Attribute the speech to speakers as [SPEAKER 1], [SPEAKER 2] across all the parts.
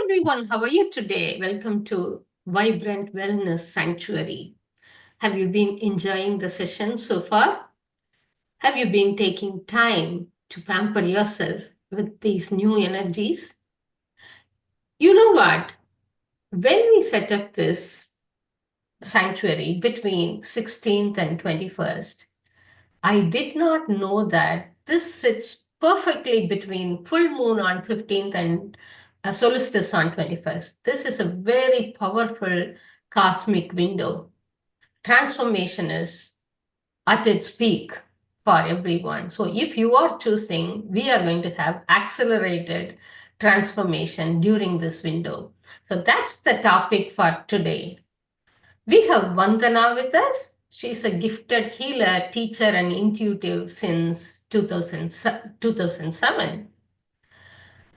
[SPEAKER 1] everyone, how are you today? Welcome to Vibrant Wellness Sanctuary. Have you been enjoying the session so far? Have you been taking time to pamper yourself with these new energies? You know what? When we set up this sanctuary between 16th and 21st, I did not know that this sits perfectly between full moon on 15th and solstice on 21st. This is a very powerful cosmic window. Transformation is at its peak for everyone. So if you are choosing, we are going to have accelerated transformation during this window. So that's the topic for today. We have Vandana with us. She's a gifted healer, teacher, and intuitive since 2007.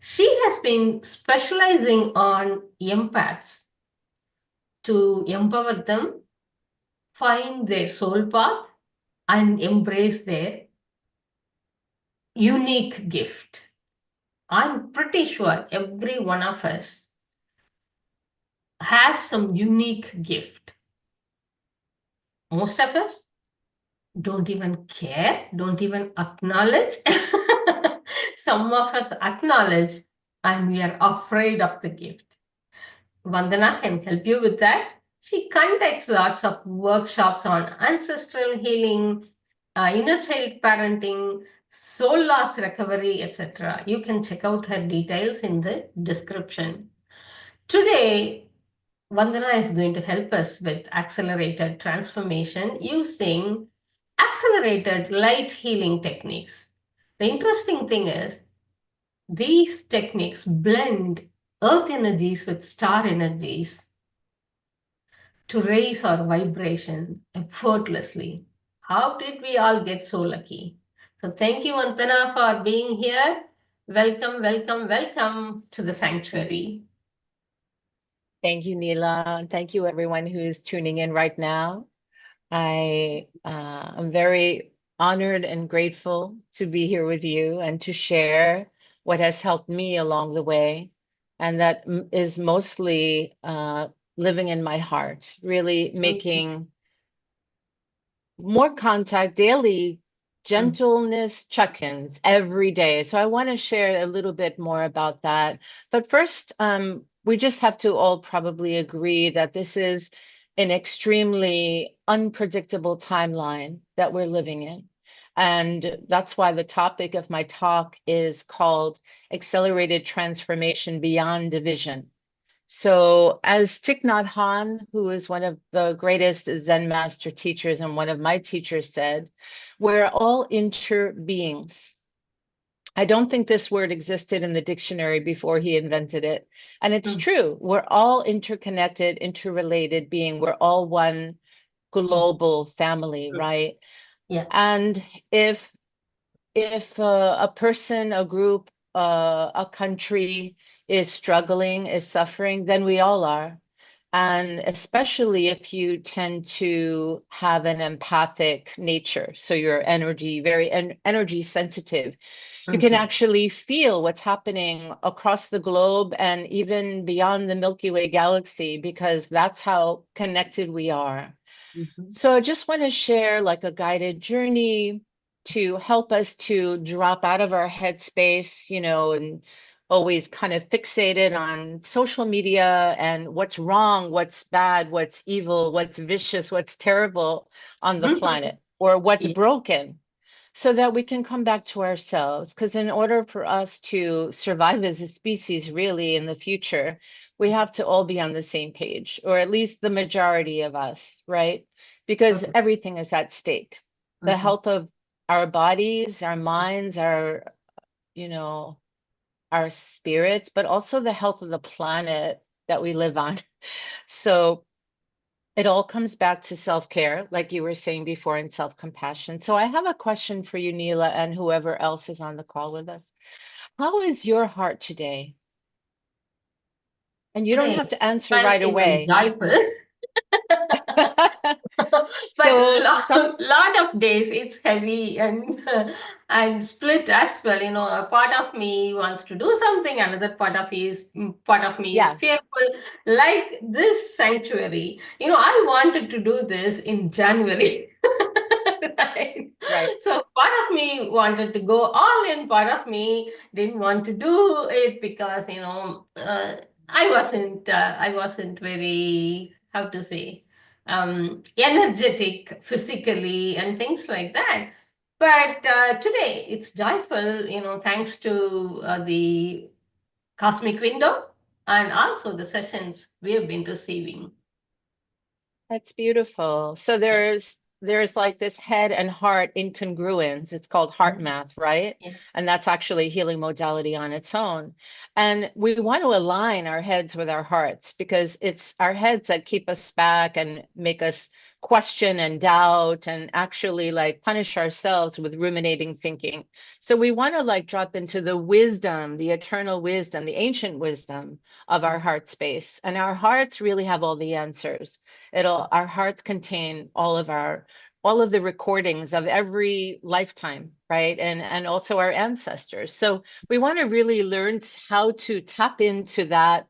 [SPEAKER 1] She has been specializing on empaths to empower them, find their soul path, and embrace their unique gift. I'm pretty sure every one of us has some unique gift. Most of us don't even care, don't even acknowledge. Some of us acknowledge and we are afraid of the gift. Vandana can help you with that. She conducts lots of workshops on ancestral healing, inner child parenting, soul loss recovery, etc. You can check out her details in the description. Today, Vandana is going to help us with accelerated transformation using accelerated light healing techniques. The interesting thing is these techniques blend earth energies with star energies to raise our vibration effortlessly. How did we all get so lucky? So thank you, Vandana, for being here. Welcome, welcome, welcome to the sanctuary.
[SPEAKER 2] Thank you, Nila. Thank you, everyone who's tuning in right now. I am very honored and grateful to be here with you and to share what has helped me along the way. And that is mostly living in my heart, really making more contact daily, gentleness check-ins every day. So I want to share a little bit more about that. But first, we just have to all probably agree that this is an extremely unpredictable timeline that we're living in. And that's why the topic of my talk is called Accelerated Transformation Beyond Division. So as Thich Nhat Hanh, who is one of the greatest Zen master teachers and one of my teachers said, we're all interbeings. I don't think this word existed in the dictionary before he invented it. And it's true. We're all interconnected, interrelated being. We're all one global family, right?
[SPEAKER 1] Yeah.
[SPEAKER 2] And if a person, a group, a country is struggling, is suffering, then we all are. And especially if you tend to have an empathic nature, so you're very energy sensitive, you can actually feel what's happening across the globe and even beyond the Milky Way galaxy, because that's how connected we are. So I just want to share like a guided journey to help us to drop out of our headspace, and always kind of fixated on social media and what's wrong, what's bad, what's evil, what's vicious, what's terrible on the planet, or what's broken, so that we can come back to ourselves. Because in order for us to survive as a species really in the future, we have to all be on the same page, or at least the majority of us, right? Because everything is at stake. The health of our bodies, our minds, our spirits, but also the health of the planet that we live on. So it all comes back to self-care, like you were saying before, and self-compassion. So I have a question for you, Nila, and whoever else is on the call with us. How is your heart today? And you don't have to answer right away.
[SPEAKER 1] But
[SPEAKER 2] So
[SPEAKER 1] lot of days it's heavy and split as well. A part of me wants to do something, another part of me is
[SPEAKER 2] yeah,
[SPEAKER 1] fearful. Like this sanctuary, I wanted to do this in January. Right?
[SPEAKER 2] right.
[SPEAKER 1] So part of me wanted to go all in, part of me didn't want to do it because I wasn't very, how to say, energetic physically and things like that. But today it's joyful, thanks to the cosmic window and also the sessions we have been receiving.
[SPEAKER 2] That's beautiful. So
[SPEAKER 1] Yeah.
[SPEAKER 2] there's like this head and heart incongruence. It's called heart
[SPEAKER 1] Mhm.
[SPEAKER 2] math, right?
[SPEAKER 1] Yeah.
[SPEAKER 2] And that's actually a healing modality on its own. And we want to align our heads with our hearts because it's our heads that keep us back and make us question and doubt and actually like punish ourselves with ruminating thinking. So we want to like drop into the wisdom, the eternal wisdom, the ancient wisdom of our heart space. And our hearts really have all the answers. Our hearts contain all of the recordings of every lifetime, right? And also our ancestors. So we want to really learn how to tap into that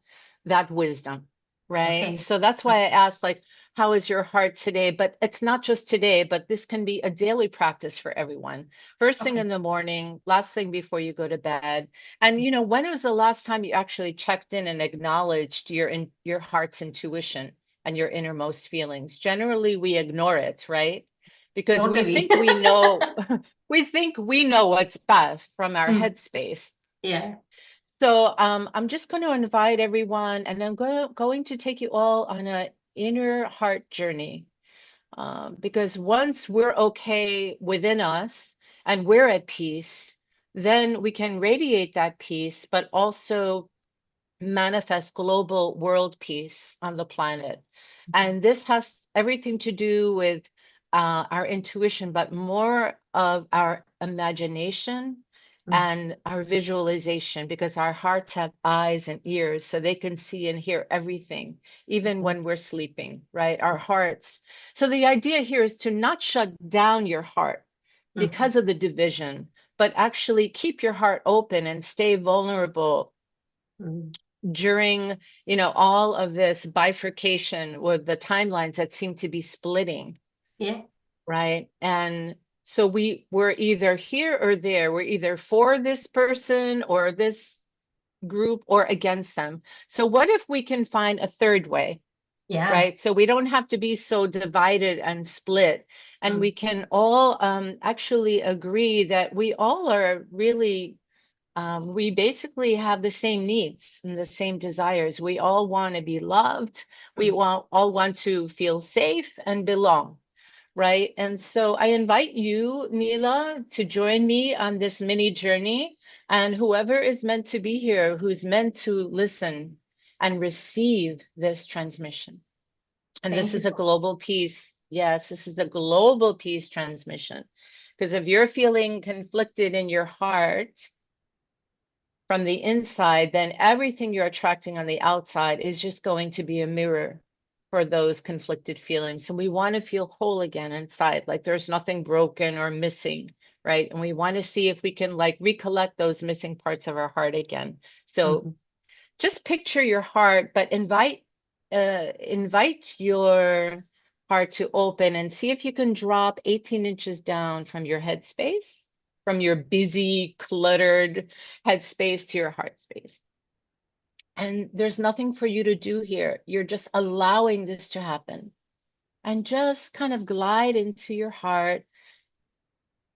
[SPEAKER 2] wisdom, right?
[SPEAKER 1] Okay.
[SPEAKER 2] So that's why I asked, like, how is your heart today? But it's not just today, but this can be a daily practice for everyone. First thing
[SPEAKER 1] Okay.
[SPEAKER 2] in the morning, last thing before you go to bed. And when was the last time you actually checked in and acknowledged your heart's intuition and your innermost feelings? Generally, we ignore it, right? Because we
[SPEAKER 1] Totally.
[SPEAKER 2] think we know, we think we know what's best from our
[SPEAKER 1] Mm.
[SPEAKER 2] headspace.
[SPEAKER 1] Yeah.
[SPEAKER 2] So I'm just going to invite everyone, and I'm going to take you all on an inner heart journey. Because once we're okay within us and we're at peace, then we can radiate that peace, but also manifest global world peace on the planet. And this has everything to do with our intuition, but more of our imagination
[SPEAKER 1] Mm.
[SPEAKER 2] and our visualization, because our hearts have eyes and ears, so they can see and hear everything, even
[SPEAKER 1] Mhm.
[SPEAKER 2] when we're sleeping, right? Our hearts. So the idea here is to not shut down your heart
[SPEAKER 1] Mhm.
[SPEAKER 2] because of the division, but actually keep your heart open and stay vulnerable
[SPEAKER 1] Mhm.
[SPEAKER 2] during all of this bifurcation with the timelines that seem to be splitting,
[SPEAKER 1] Yeah.
[SPEAKER 2] right? And so we're either here or there. We're either for this person or this group or against them. So what if we can find a third way,
[SPEAKER 1] Yeah.
[SPEAKER 2] right? So we don't have to be so divided and split, and we
[SPEAKER 1] Mm.
[SPEAKER 2] can all actually agree that we all are really we basically have the same needs and the same desires. We all want to be loved. We
[SPEAKER 1] Mm.
[SPEAKER 2] all want to feel safe and belong, right? And so I invite you, Nila, to join me on this mini journey. And whoever is meant to be here, who's meant to listen and receive this transmission. And this
[SPEAKER 1] Thank you
[SPEAKER 2] is a
[SPEAKER 1] so
[SPEAKER 2] global peace. Yes, this is the global peace transmission. Because if you're feeling conflicted in your heart, from the inside, then everything you're attracting on the outside is just going to be a mirror for those conflicted feelings. And we want to feel whole again inside, like there's nothing broken or missing, right? And we want to see if we can like recollect those missing parts of our heart again. So
[SPEAKER 1] much.
[SPEAKER 2] just picture your heart, but invite your heart to open and see if you can drop 18 inches down from your head space, from your busy, cluttered headspace to your heart space. And there's nothing for you to do here. You're just allowing this to happen. And just kind of glide into your heart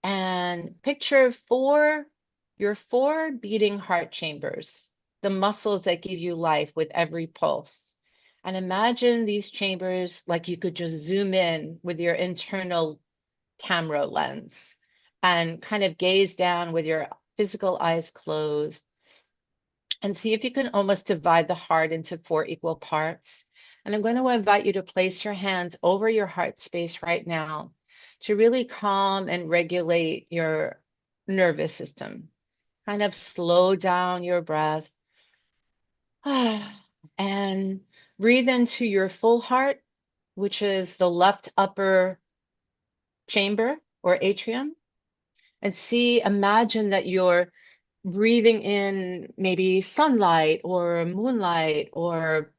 [SPEAKER 2] and picture your four beating heart chambers, the muscles that give you life with every pulse. And imagine these chambers like you could just zoom in with your internal camera lens and kind of gaze down with your physical eyes closed and see if you can almost divide the heart into four equal parts. And I'm going to invite you to place your hands over your heart space right now to really calm and regulate your nervous system. Kind of slow down your breath and breathe into your full heart which is the left upper chamber or atrium. And imagine that you're breathing in maybe sunlight or moonlight or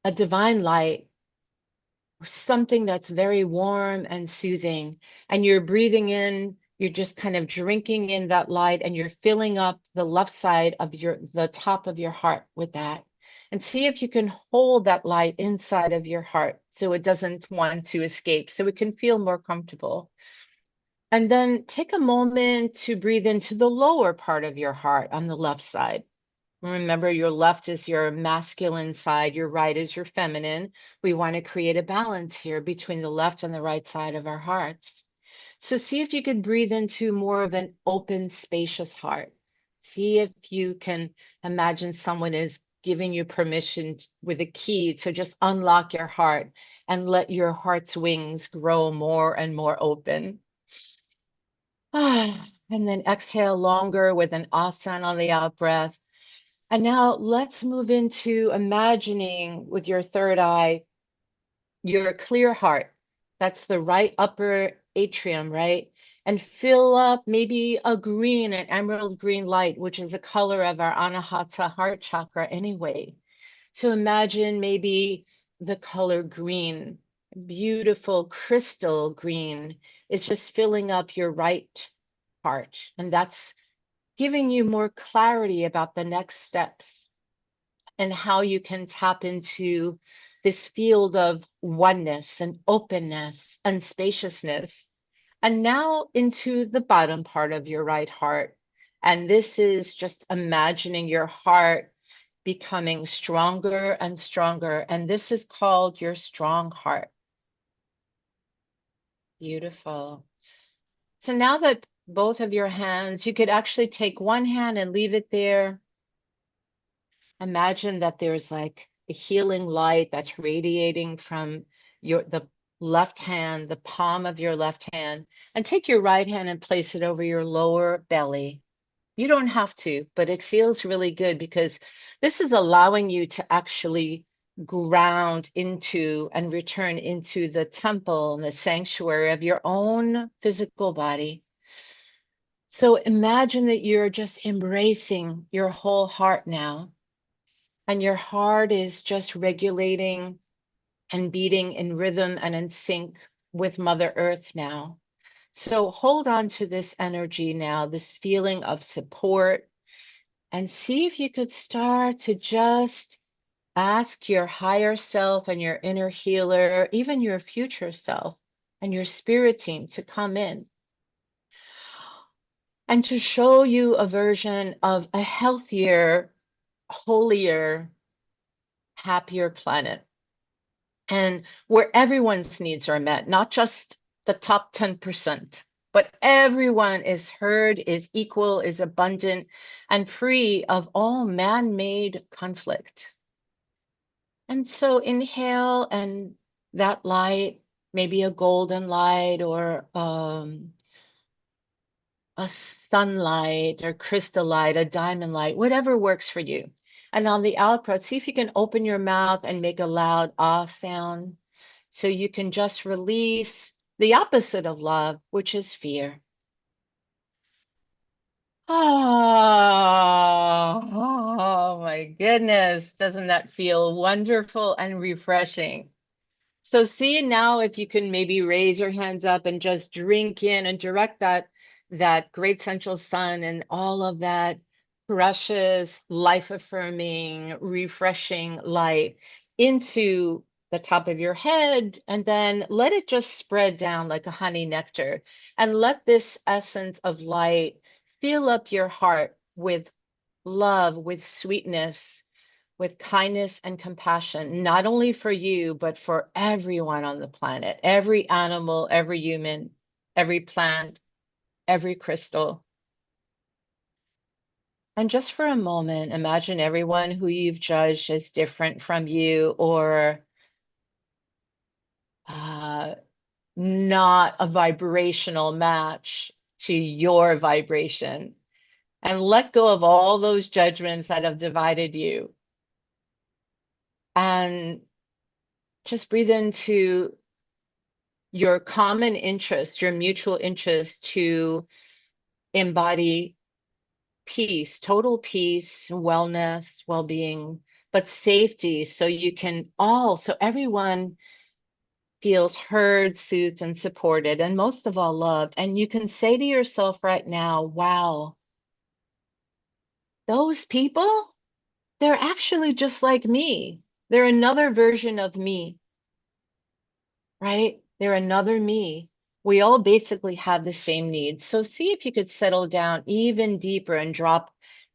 [SPEAKER 2] a divine light or something that's very warm and soothing. And you're breathing in, you're just kind of drinking in that light, and you're filling up the left side of the top of your heart with that. And see if you can hold that light inside of your heart so it doesn't want to escape, so it can feel more comfortable. And then take a moment to breathe into the lower part of your heart on the left side. Remember, your left is your masculine side, your right is your feminine. We want to create a balance here between the left and the right side of our hearts. So see if you can breathe into more of an open, spacious heart. See if you can imagine someone is giving you permission with a key to just unlock your heart and let your heart's wings grow more and more open. And then exhale longer with an asana on the out breath. And now let's move into imagining with your third eye, your clear heart. That's the right upper atrium, right? And fill up maybe a green, an emerald green light, which is a color of our Anahata heart chakra anyway. So imagine maybe the color green, beautiful crystal green is just filling up your right heart. And that's giving you more clarity about the next steps and how you can tap into this field of oneness and openness and spaciousness. And now into the bottom part of your right heart. And this is just imagining your heart becoming stronger and stronger. And this is called your strong heart. Beautiful. So now that both of your hands, you could actually take one hand and leave it there. Imagine that there's like a healing light that's radiating from the left hand, the palm of your left hand, and take your right hand and place it over your lower belly. You don't have to, but it feels really good because this is allowing you to actually ground into and return into the temple and the sanctuary of your own physical body. So imagine that you're just embracing your whole heart now. And your heart is just regulating and beating in rhythm and in sync with Mother Earth now. So hold on to this energy now, this feeling of support, and see if you could start to just ask your higher self and your inner healer, even your future self and your spirit team to come in and to show you a version of a healthier, holier, happier planet. And where everyone's needs are met, not just the top 10%, but everyone is heard, is equal, is abundant, and free of all man-made conflict. And so inhale, and that light, maybe a golden light or a sunlight or crystal light, a diamond light, whatever works for you. And on the out breath, see if you can open your mouth and make a loud ah sound. So you can just release the opposite of love, which is fear. Oh my goodness. Doesn't that feel wonderful and refreshing? So see now if you can maybe raise your hands up and just drink in and direct that great central sun and all of that precious, life-affirming, refreshing light into the top of your head, and then let it just spread down like a honey nectar. And let this essence of light fill up your heart with love, with sweetness, with kindness and compassion, not only for you, but for everyone on the planet, every animal, every human, every plant, every crystal. And just for a moment, imagine everyone who you've judged as different from you or not a vibrational match to your vibration. And let go of all those judgments that have divided you. And just breathe into your common interest, your mutual interest to embody peace, total peace, wellness, well-being, but safety, so you can all, so everyone feels heard, soothed, and supported, and most of all, loved. And you can say to yourself right now, wow, those people, they're actually just like me. They're another version of me, right? They're another me. We all basically have the same needs. So see if you could settle down even deeper and drop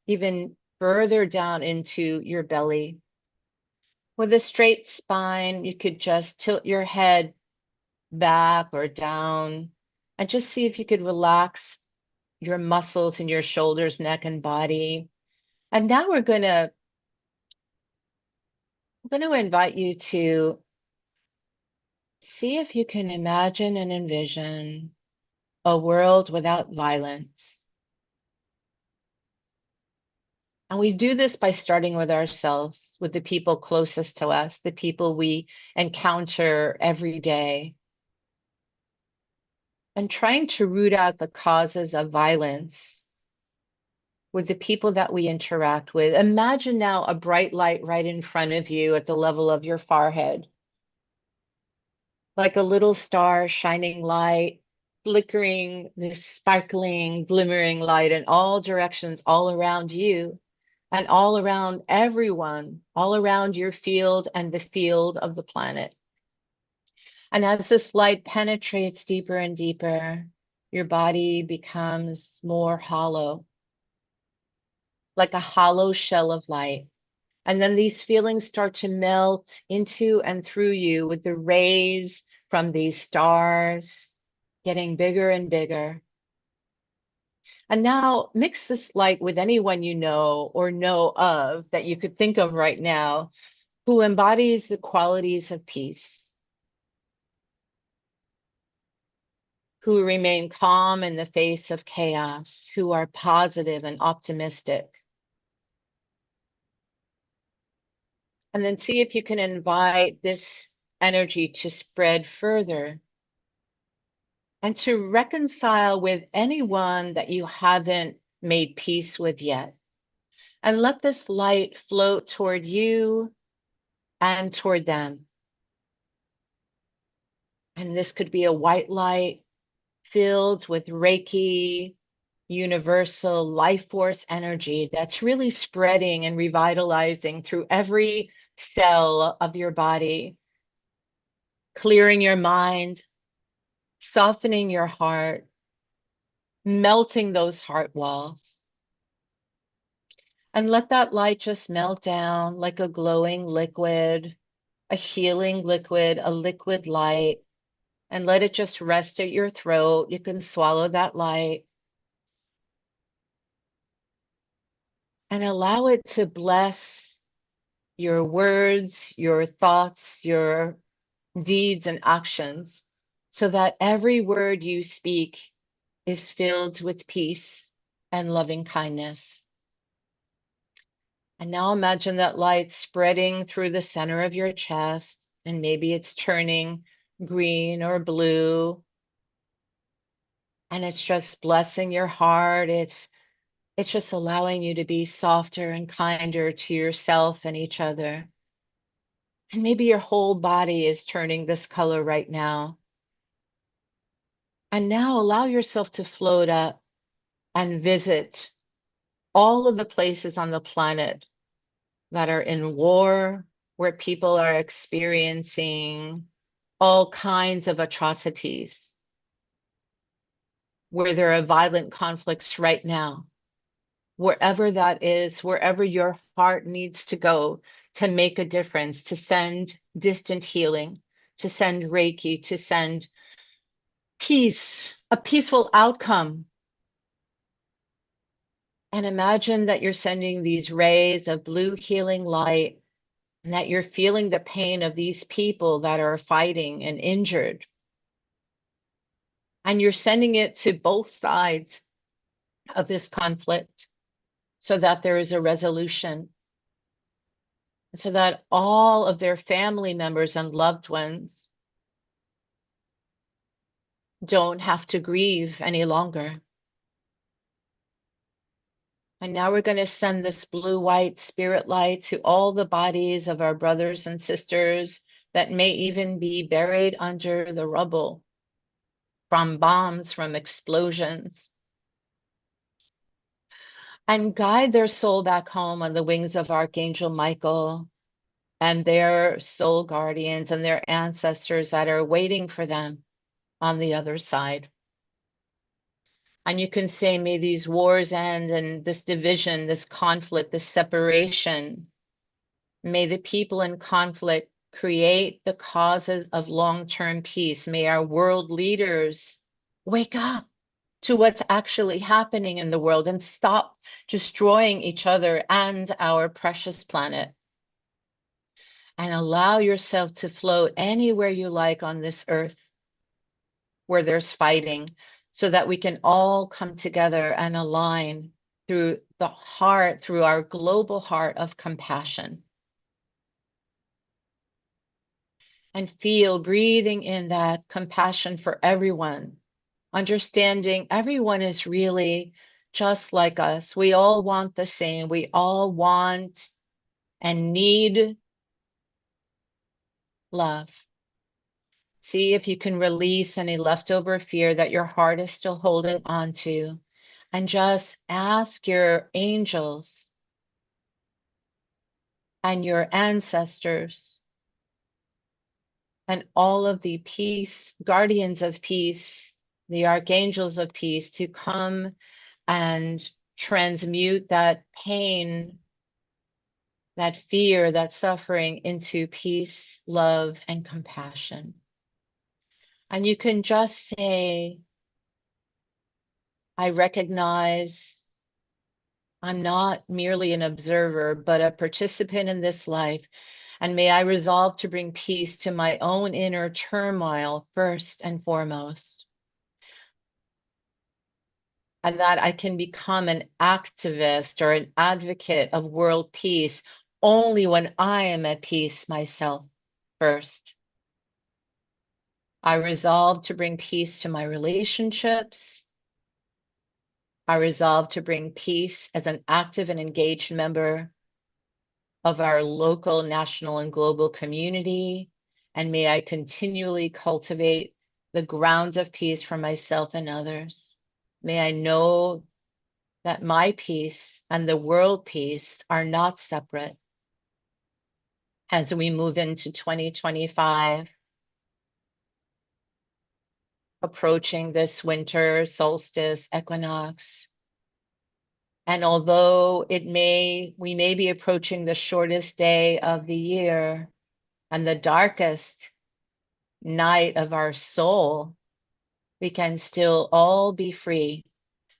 [SPEAKER 2] even further down into your belly. With a straight spine, you could just tilt your head back or down and just see if you could relax your muscles in your shoulders, neck, and body. And now we're going to invite you to see if you can imagine and envision a world without violence. And we do this by starting with ourselves, with the people closest to us, the people we encounter every day, and trying to root out the causes of violence with the people that we interact with. Imagine now a bright light right in front of you at the level of your forehead, like a little star shining light, flickering this sparkling, glimmering light in all directions, all around you and all around everyone, all around your field and the field of the planet. And as this light penetrates deeper and deeper, your body becomes more hollow, like a hollow shell of light. And then these feelings start to melt into and through you with the rays from these stars getting bigger and bigger. And now mix this light with anyone you know or know of that you could think of right now who embodies the qualities of peace, who remain calm in the face of chaos, who are positive and optimistic. And then see if you can invite this energy to spread further and to reconcile with anyone that you haven't made peace with yet. And let this light float toward you and toward them. And this could be a white light filled with Reiki, universal life force energy that's really spreading and revitalizing through every cell of your body, clearing your mind, softening your heart, melting those heart walls. And let that light just melt down like a glowing liquid, a healing liquid, a liquid light, and let it just rest at your throat. You can swallow that light and allow it to bless your words, your thoughts, your deeds and actions, so that every word you speak is filled with peace and loving kindness. And now imagine that light spreading through the center of your chest, and maybe it's turning green or blue. And it's just blessing your heart. It's just allowing you to be softer and kinder to yourself and each other. And maybe your whole body is turning this color right now. And now allow yourself to float up and visit all of the places on the planet that are in war, where people are experiencing all kinds of atrocities, where there are violent conflicts right now. Wherever that is, wherever your heart needs to go to make a difference, to send distant healing, to send Reiki, to send peace, a peaceful outcome. And imagine that you're sending these rays of blue healing light, and that you're feeling the pain of these people that are fighting and injured. And you're sending it to both sides of this conflict so that there is a resolution. so that all of their family members and loved ones don't have to grieve any longer. And now we're going to send this blue-white spirit light to all the bodies of our brothers and sisters that may even be buried under the rubble from bombs, from explosions, and guide their soul back home on the wings of Archangel Michael and their soul guardians and their ancestors that are waiting for them on the other side. And you can say, may these wars end, and this division, this conflict, this separation, may the people in conflict create the causes of long-term peace. May our world leaders wake up to what's actually happening in the world and stop destroying each other and our precious planet. And allow yourself to float anywhere you like on this earth where there's fighting, so that we can all come together and align through the heart, through our global heart of compassion. And feel, breathing in that compassion for everyone, understanding everyone is really just like us. We all want the same. We all want and need love. See if you can release any leftover fear that your heart is still holding on to, and just ask your angels and your ancestors and all of the peace, guardians of peace, the archangels of peace, to come and transmute that pain, that fear, that suffering into peace, love, and compassion. And you can just say, I recognize I'm not merely an observer, but a participant in this life. And may I resolve to bring peace to my own inner turmoil first and foremost. And that I can become an activist or an advocate of world peace only when I am at peace myself first. I resolve to bring peace to my relationships. I resolve to bring peace as an active and engaged member of our local, national, and global community. And may I continually cultivate the ground of peace for myself and others. May I know that my peace and the world peace are not separate. As we move into 2025, approaching this winter solstice equinox. And although we may be approaching the shortest day of the year and the darkest night of our soul, we can still all be free.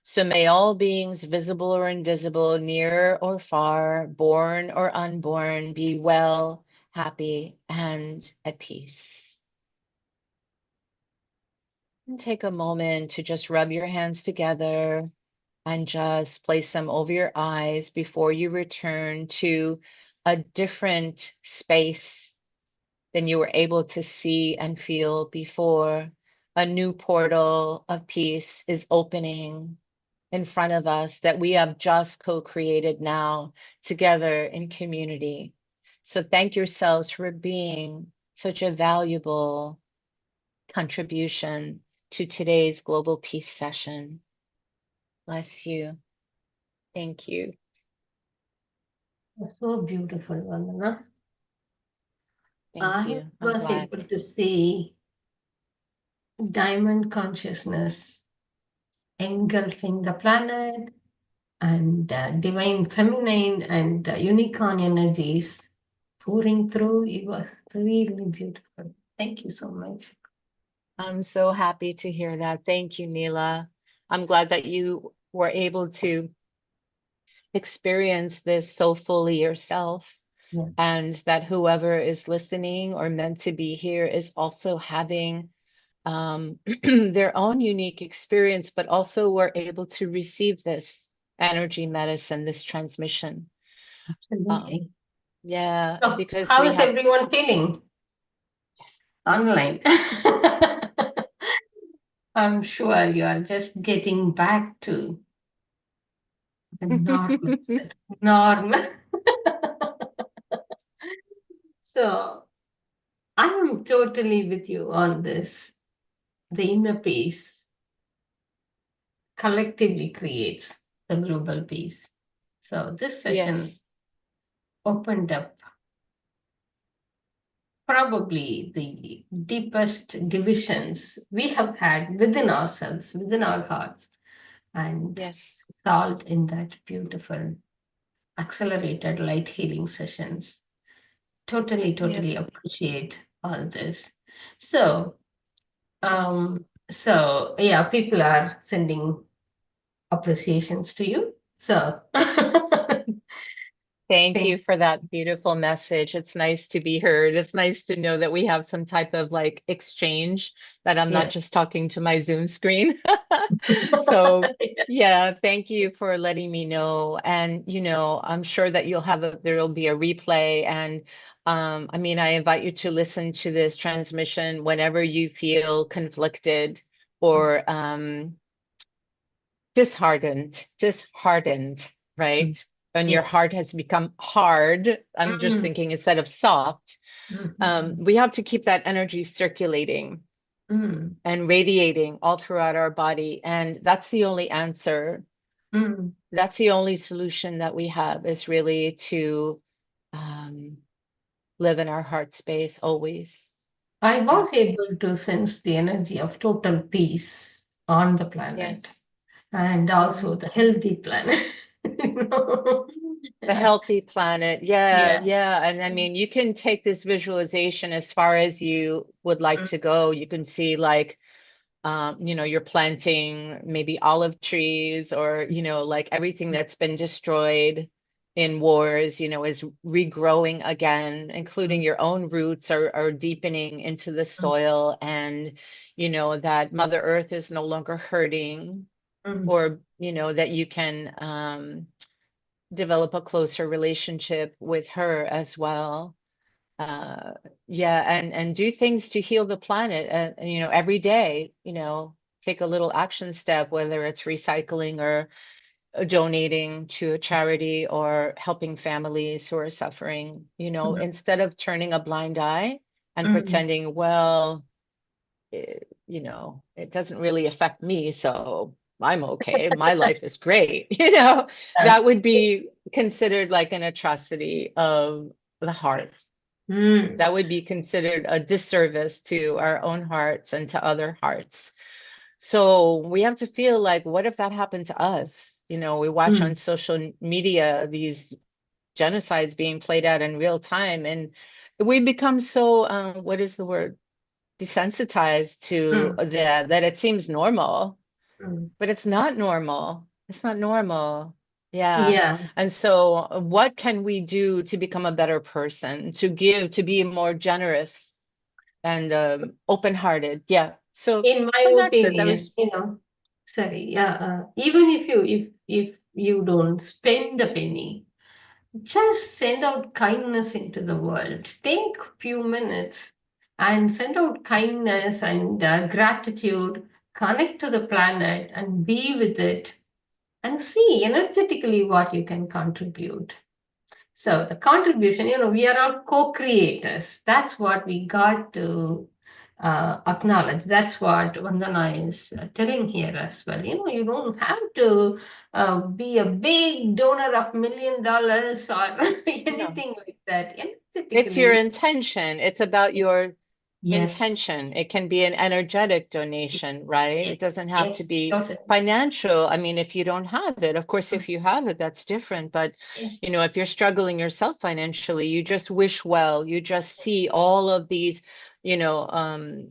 [SPEAKER 2] So may all beings, visible or invisible, near or far, born or unborn, be well, happy, and at peace. And take a moment to just rub your hands together and just place them over your eyes before you return to a different space than you were able to see and feel before. A new portal of peace is opening in front of us that we have just co-created now together in community. So thank yourselves for being such a valuable contribution to today's global peace session. Bless you. Thank you.
[SPEAKER 1] That's so beautiful, Vandana.
[SPEAKER 2] Thank
[SPEAKER 1] I
[SPEAKER 2] you. I'm
[SPEAKER 1] was
[SPEAKER 2] glad.
[SPEAKER 1] able to see diamond consciousness engulfing the planet, and divine feminine and unicorn energies pouring through. It was really beautiful. Thank you so much.
[SPEAKER 2] I'm so happy to hear that. Thank you, Nila. I'm glad that you were able to experience this so fully yourself,
[SPEAKER 1] Yeah.
[SPEAKER 2] and that whoever is listening or meant to be here is also having their own unique experience, but also were able to receive this energy medicine, this transmission.
[SPEAKER 1] Absolutely.
[SPEAKER 2] Yeah,
[SPEAKER 1] So
[SPEAKER 2] because
[SPEAKER 1] how
[SPEAKER 2] we
[SPEAKER 1] is
[SPEAKER 2] have,
[SPEAKER 1] everyone feeling
[SPEAKER 2] yes.
[SPEAKER 1] online? I'm sure you are just getting back to the normal, normal. So I am totally with you on this. The inner peace collectively creates the global peace. So this session
[SPEAKER 2] Yes,
[SPEAKER 1] opened up probably the deepest divisions we have had within ourselves, within our hearts, and
[SPEAKER 2] yes,
[SPEAKER 1] solved in that beautiful accelerated light healing sessions. Totally
[SPEAKER 2] yes,
[SPEAKER 1] appreciate all this. So,
[SPEAKER 2] yes.
[SPEAKER 1] yeah, people are sending appreciations to you. So,
[SPEAKER 2] Thank
[SPEAKER 1] thank
[SPEAKER 2] you for that beautiful message. It's nice to be heard. It's nice to know that we have some type of like exchange, that I'm not
[SPEAKER 1] yeah.
[SPEAKER 2] just talking to my Zoom screen. So yeah, thank you for letting me know. And I'm sure that there'll be a replay. And I mean, I invite you to listen to this transmission whenever you feel conflicted or disheartened,
[SPEAKER 1] Mm.
[SPEAKER 2] right? When your
[SPEAKER 1] Yes.
[SPEAKER 2] heart has become hard, I'm just
[SPEAKER 1] Mm,
[SPEAKER 2] thinking instead of soft,
[SPEAKER 1] mhm,
[SPEAKER 2] we have to keep that energy circulating
[SPEAKER 1] mm,
[SPEAKER 2] and radiating all throughout our body. And that's the only answer.
[SPEAKER 1] mm.
[SPEAKER 2] That's the only solution that we have, is really to um, live in our heart space always.
[SPEAKER 1] I
[SPEAKER 2] Yeah.
[SPEAKER 1] was able to sense the energy of total peace on the planet
[SPEAKER 2] Yes.
[SPEAKER 1] and
[SPEAKER 2] Hmm.
[SPEAKER 1] also the healthy planet. You know?
[SPEAKER 2] The healthy planet. Yeah,
[SPEAKER 1] Yeah.
[SPEAKER 2] yeah. And I mean, you can take this visualization as far as you would like
[SPEAKER 1] Mm,
[SPEAKER 2] to go. You can see like, you're planting maybe olive trees, or, like everything that's been destroyed in wars, is regrowing again, including
[SPEAKER 1] mm,
[SPEAKER 2] your own roots are deepening into the soil. And, that Mother Earth is no longer hurting,
[SPEAKER 1] mm,
[SPEAKER 2] or, that you can, develop a closer relationship with her as well. Uh, yeah, and do things to heal the planet, and every day, take a little action step, whether it's recycling or donating to a charity or helping families who are suffering,
[SPEAKER 1] mm,
[SPEAKER 2] instead of turning a blind eye and
[SPEAKER 1] mm.
[SPEAKER 2] pretending, well, it doesn't really affect me, so I'm okay. My life is great.
[SPEAKER 1] Uh,
[SPEAKER 2] That would be considered like an atrocity of the heart.
[SPEAKER 1] mm,
[SPEAKER 2] That would be considered a disservice to our own hearts and to other hearts. So we have to feel like, what if that happened to us? We watch on
[SPEAKER 1] mm,
[SPEAKER 2] social media these genocides being played out in real time, and we become so, what is the word? Desensitized to
[SPEAKER 1] mm,
[SPEAKER 2] that it seems normal,
[SPEAKER 1] mm.
[SPEAKER 2] but it's not normal. It's not normal. Yeah.
[SPEAKER 1] Yeah.
[SPEAKER 2] And so what can we do to become a better person, to give, to be more generous and open-hearted? Yeah.
[SPEAKER 1] In
[SPEAKER 2] So
[SPEAKER 1] my
[SPEAKER 2] that's it. That
[SPEAKER 1] opinion,
[SPEAKER 2] was,
[SPEAKER 1] sorry, yeah, even if you don't spend a penny, just send out kindness into the world. Take few minutes and send out kindness and gratitude. Connect to the planet and be with it and see energetically what you can contribute. So the contribution, we are all co-creators. That's what we got to acknowledge. That's what Vandana is telling here as well. You don't have to be a big donor of $1 million or
[SPEAKER 2] no,
[SPEAKER 1] anything like that.
[SPEAKER 2] it's your
[SPEAKER 1] Energetically,
[SPEAKER 2] intention. It's about your
[SPEAKER 1] yes,
[SPEAKER 2] intention. It can be an energetic donation, right? It
[SPEAKER 1] yes,
[SPEAKER 2] doesn't have to
[SPEAKER 1] yes,
[SPEAKER 2] be
[SPEAKER 1] totally.
[SPEAKER 2] financial. I mean, if you don't have it, of course, if you have it, that's different. But,
[SPEAKER 1] Yeah.
[SPEAKER 2] if you're struggling yourself financially, you just wish well, you just see all of these, you know, um,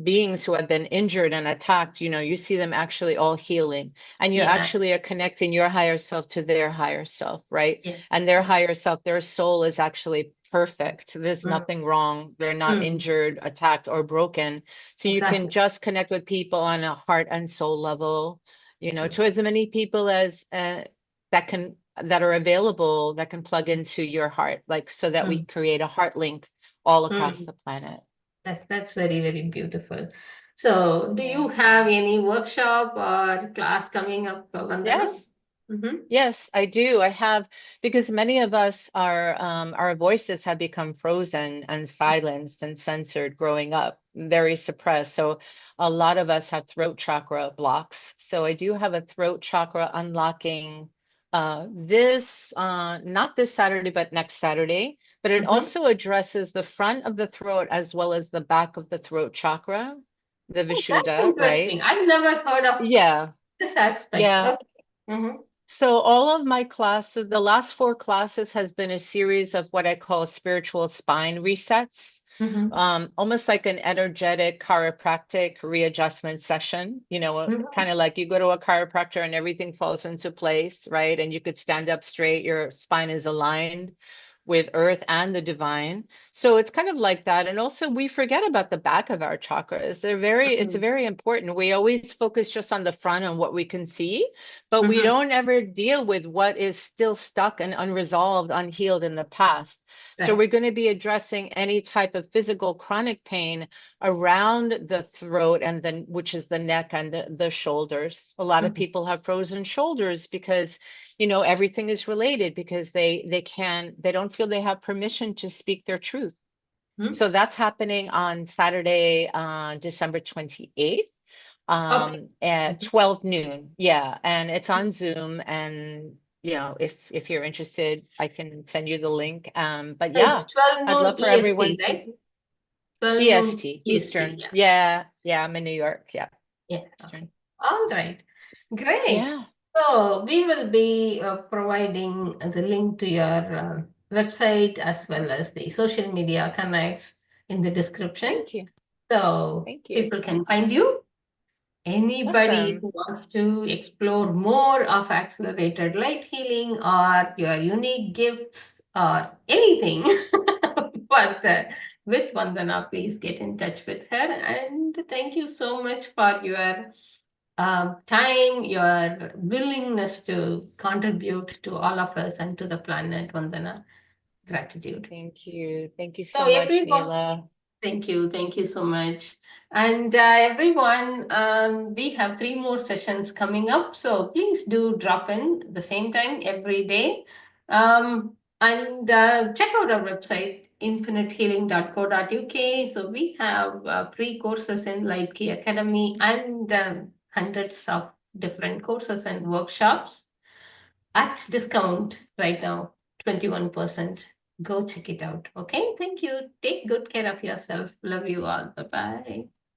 [SPEAKER 2] beings who have been injured and attacked, you see them actually all healing, and you
[SPEAKER 1] Yeah.
[SPEAKER 2] actually are connecting your higher self to their higher self, right?
[SPEAKER 1] Yeah.
[SPEAKER 2] And their
[SPEAKER 1] Yeah.
[SPEAKER 2] higher self, their soul is actually perfect. There's
[SPEAKER 1] Mm,
[SPEAKER 2] nothing wrong. They're not
[SPEAKER 1] mm,
[SPEAKER 2] injured, attacked, or broken. So you can
[SPEAKER 1] exactly.
[SPEAKER 2] just connect with people on a heart and soul level,
[SPEAKER 1] True.
[SPEAKER 2] to as many people as that can that are available that can plug into your heart, like so that we create a heart link all across the planet.
[SPEAKER 1] That's very, very beautiful. So do you have any workshop or class coming up, Vandana?
[SPEAKER 2] Yes. Yes, I do. I have, because many of us our voices have become frozen and silenced and censored growing up, very suppressed. So a lot of us have throat chakra blocks. So I do have a throat chakra unlocking not this Saturday, but next Saturday. But it also addresses the front of the throat as well as the back of the throat chakra, the
[SPEAKER 1] That's
[SPEAKER 2] Vishuddha, right?
[SPEAKER 1] interesting. I've never heard of this aspect.
[SPEAKER 2] Yeah.
[SPEAKER 1] Okay.
[SPEAKER 2] So all of my classes, the last 4 classes has been a series of what I call spiritual spine resets, almost like an energetic chiropractic readjustment session, kind of like you go to a chiropractor and everything falls into place, right? And you could stand up straight, your spine is aligned with earth and the divine. So it's kind of like that. And also we forget about the back of our chakras. It's very important. We always focus just on the front and what we can see, but we don't ever deal with what is still stuck and unresolved, unhealed in the past. So we're going to be addressing any type of physical chronic pain around the throat and then which is the neck and the shoulders. A lot of people have frozen shoulders because everything is related, because they don't feel they have permission to speak their truth. So that's happening on Saturday, December 28th. At 12 noon. Yeah. And it's on Zoom. And, if you're interested, I can send you the link. But yeah,
[SPEAKER 1] it's 12
[SPEAKER 2] I'd love for
[SPEAKER 1] EST,
[SPEAKER 2] everyone
[SPEAKER 1] right?
[SPEAKER 2] to
[SPEAKER 1] 12
[SPEAKER 2] EST, Eastern.
[SPEAKER 1] Yeah.
[SPEAKER 2] Yeah. I'm in New York. Yeah.
[SPEAKER 1] Okay. All right. Great.
[SPEAKER 2] Yeah.
[SPEAKER 1] So we will be providing the link to your website as well as the social media connects in the description.
[SPEAKER 2] Thank you.
[SPEAKER 1] So people can find you. Anybody who wants to explore more of accelerated light healing or your unique gifts or anything further with Vandana, please get in touch with her. And thank you so much for your time, your willingness to contribute to all of us and to the planet, Vandana. Gratitude.
[SPEAKER 2] Thank you. Thank you so much, Nila.
[SPEAKER 1] Thank you so much. And everyone, we have 3 more sessions coming up, so please do drop in the same time every day. And check out our website, 𝗓𝗏𝗄𝐻𝗃𝐺.co.uk. So we have free courses in Light Key Academy and hundreds of different courses and workshops at discount right now, 21%. Go check it out. Okay, thank you. Take good care of yourself. Love you all. Bye-bye.